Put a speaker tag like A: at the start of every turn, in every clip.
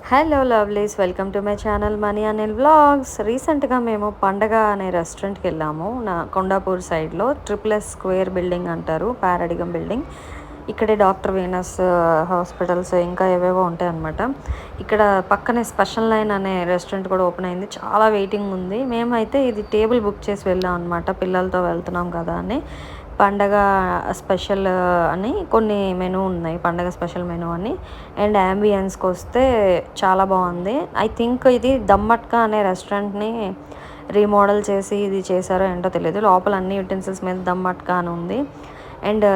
A: Hello lovelies, welcome to my channel money Anil vlogs. రీసెంట్గా మేము పండగ అనే రెస్టారెంట్కి వెళ్ళాము. కొండాపూర్ సైడ్లో SSS బిల్డింగ్ అంటారు, పారాడిగం బిల్డింగ్. ఇక్కడే డాక్టర్ వీనస్ హాస్పిటల్స్ ఇంకా ఏవేవో ఉంటాయి అన్నమాట. ఇక్కడ పక్కనే స్పెషల్ లైన్ అనే రెస్టారెంట్ కూడా ఓపెన్ అయింది. చాలా వెయిటింగ్ ఉంది. మేమైతే ఇది టేబుల్ బుక్ చేసి వెళ్ళాం అనమాట, పిల్లలతో వెళ్తున్నాం కదా అని. పండగ స్పెషల్ అని కొన్ని మెనూ ఉన్నాయి, పండగ స్పెషల్ మెనూ అని. అండ్ యాంబియన్స్కి వస్తే చాలా బాగుంది. ఐ థింక్ ఇది దమ్మట్కా అనే రెస్టారెంట్ని రీమోడల్ చేసి ఇది చేశారో ఏంటో తెలియదు. లోపల అన్ని యూటెన్సిల్స్ మీద దమ్మట్కా అని ఉంది. అండ్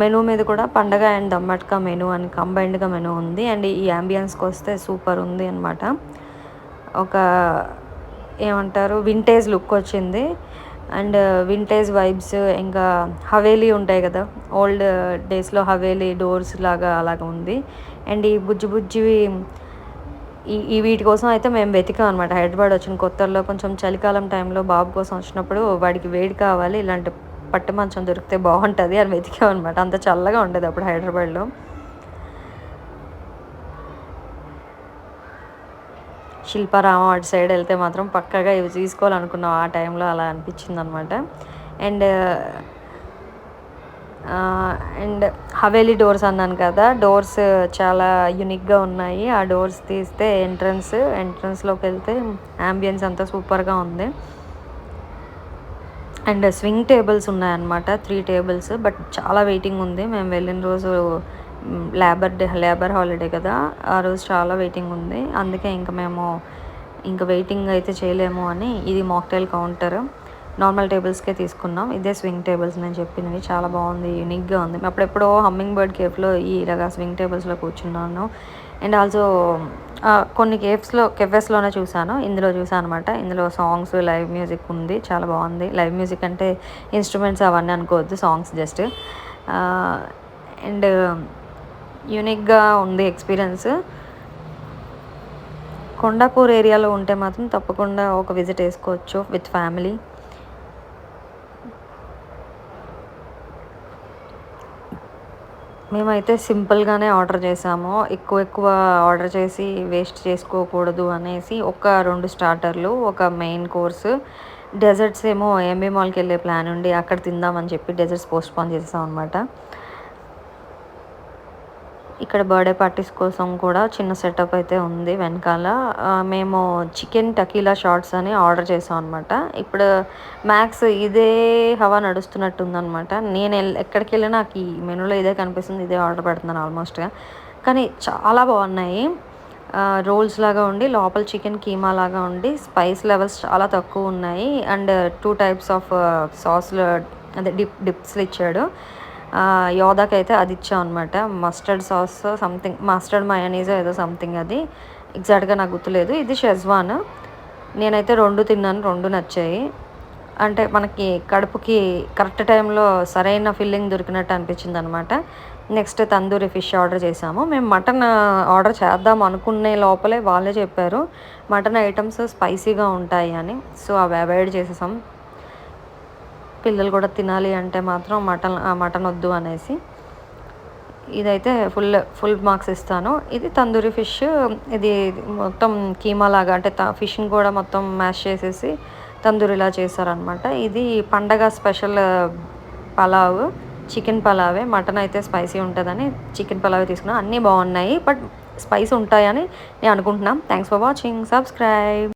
A: మెనూ మీద కూడా పండగ అండ్ దమ్మట్కా మెనూ అని కంబైన్డ్గా మెనూ ఉంది. అండ్ ఈ యాంబియన్స్కి వస్తే సూపర్ ఉంది అనమాట. ఒక ఏమంటారు, వింటేజ్ లుక్ వచ్చింది. అండ్ వింటేజ్ వైబ్స్, ఇంకా హవేలీ ఉంటాయి కదా, ఓల్డ్ డేస్లో హవేలీ డోర్స్ లాగా అలాగా ఉంది. అండ్ ఈ బుజ్జి బుజ్జివి ఈ వీటి కోసం అయితే మేము వెతికాం అనమాట. హైదరాబాద్ వచ్చిన కొత్తల్లో కొంచెం చలికాలం టైంలో బాబు కోసం వచ్చినప్పుడు వాడికి వేడి కావాలి, ఇలాంటి పట్టు మంచం దొరికితే బాగుంటుంది అని వెతికాం అనమాట. అంత చల్లగా ఉండేది అప్పుడు హైదరాబాద్లో. శిల్పారామం అటు సైడ్ వెళ్తే మాత్రం పక్కగా ఇవి తీసుకోవాలనుకున్నాం. ఆ టైంలో అలా అనిపించింది అనమాట. అండ్ అండ్ హవేలీ డోర్స్ అన్నాను కదా, డోర్స్ చాలా యూనిక్గా ఉన్నాయి. ఆ డోర్స్ తీస్తే ఎంట్రన్స్లోకి వెళ్తే యాంబియన్స్ అంతా సూపర్గా ఉంది. అండ్ స్వింగ్ టేబుల్స్ ఉన్నాయన్నమాట, 3 టేబుల్స్. బట్ చాలా వెయిటింగ్ ఉంది. మేము వెళ్ళిన రోజు లేబర్ హాలిడే కదా, ఆ రోజు చాలా వెయిటింగ్ ఉంది. అందుకే ఇంకా వెయిటింగ్ అయితే చేయలేము అని ఇది మాక్టైల్ కౌంటర్. నార్మల్ టేబుల్స్కే తీసుకున్నాం. ఇదే స్వింగ్ టేబుల్స్ నేను చెప్పినవి. చాలా బాగుంది, యూనిక్గా ఉంది. అప్పుడెప్పుడో హమ్మింగ్ బర్డ్ కేఫ్లో ఇలాగా స్వింగ్ టేబుల్స్లో కూర్చున్నాను. అండ్ ఆల్సో కొన్ని కెఫెస్లోనే చూశాను, ఇందులో చూసాను అనమాట. ఇందులో సాంగ్స్, లైవ్ మ్యూజిక్ ఉంది, చాలా బాగుంది. లైవ్ మ్యూజిక్ అంటే ఇన్స్ట్రుమెంట్స్ అవన్నీ అనుకోవద్దు, సాంగ్స్ జస్ట్. అండ్ యూనిక్గా ఉంది ఎక్స్పీరియన్స్. కొండాపూర్ ఏరియాలో ఉంటే మాత్రం తప్పకుండా ఒక విజిట్ వేసుకోవచ్చు విత్ ఫ్యామిలీ. మేమైతే సింపుల్గానే ఆర్డర్ చేసాము. ఎక్కువ ఆర్డర్ చేసి వేస్ట్ చేసుకోకూడదు అనేసి ఒక 2 స్టార్టర్లు, ఒక మెయిన్ కోర్సు. డెజర్ట్స్ ఏమో ఎంబీ మాల్కి వెళ్ళే ప్లాన్ ఉండి అక్కడ తిందామని చెప్పి డెజర్ట్స్ పోస్ట్పోన్ చేసాం అనమాట. ఇక్కడ బర్త్డే పార్టీస్ కోసం కూడా చిన్న సెటప్ అయితే ఉంది వెనకాల. మేము చికెన్ టకీలా షార్ట్స్ అని ఆర్డర్ చేసాం అనమాట. ఇప్పుడు మ్యాక్స్ ఇదే హవా నడుస్తున్నట్టు ఉందనమాట. నేను ఎక్కడికి వెళ్ళినా నాకు ఈ మెనూలో ఇదే కనిపిస్తుంది, ఇదే ఆర్డర్ పెడుతున్నాను ఆల్మోస్ట్గా. కానీ చాలా బాగున్నాయి. రోల్స్ లాగా ఉండి లోపల చికెన్ కీమా లాగా ఉండి స్పైస్ లెవెల్స్ చాలా తక్కువ ఉన్నాయి. అండ్ 2 టైప్స్ ఆఫ్ సాస్లు, అదే డిప్స్లు ఇచ్చాడు. యోదాకి అయితే అది ఇచ్చాం అనమాట, mustard sauce something, mustard mayonnaise ఏదో సంథింగ్, అది ఎగ్జాక్ట్గా నాకు గుర్తులేదు. ఇది షెజ్వాన్. నేనైతే 2 తిన్నాను, 2 నచ్చాయి. అంటే మనకి కడుపుకి కరెక్ట్ టైంలో సరైన ఫిల్లింగ్ దొరికినట్టు అనిపించింది అనమాట. నెక్స్ట్ తందూరి ఫిష్ ఆర్డర్ చేసాము. మేము మటన్ ఆర్డర్ చేద్దాం అనుకునే లోపలే వాళ్ళే చెప్పారు మటన్ ఐటమ్స్ స్పైసీగా ఉంటాయి అని. సో అవి అవాయిడ్ చేసేసాం. పిల్లలు కూడా తినాలి అంటే మాత్రం మటన్ వద్దు అనేసి. ఇదైతే ఫుల్ మార్క్స్ ఇస్తాను. ఇది తందూరి ఫిష్. ఇది మొత్తం కీమా లాగా, అంటే ఫిష్ని కూడా మొత్తం మ్యాష్ చేసేసి తందూరిలా చేశారనమాట. ఇది పండగ స్పెషల్ పలావ్, చికెన్ పలావే. మటన్ అయితే స్పైసీ ఉంటుందని చికెన్ పలావే తీసుకున్నాం. అన్నీ బాగున్నాయి, బట్ స్పైసీ ఉంటాయని నేను అనుకుంటున్నాను. Thanks for watching. సబ్స్క్రైబ్.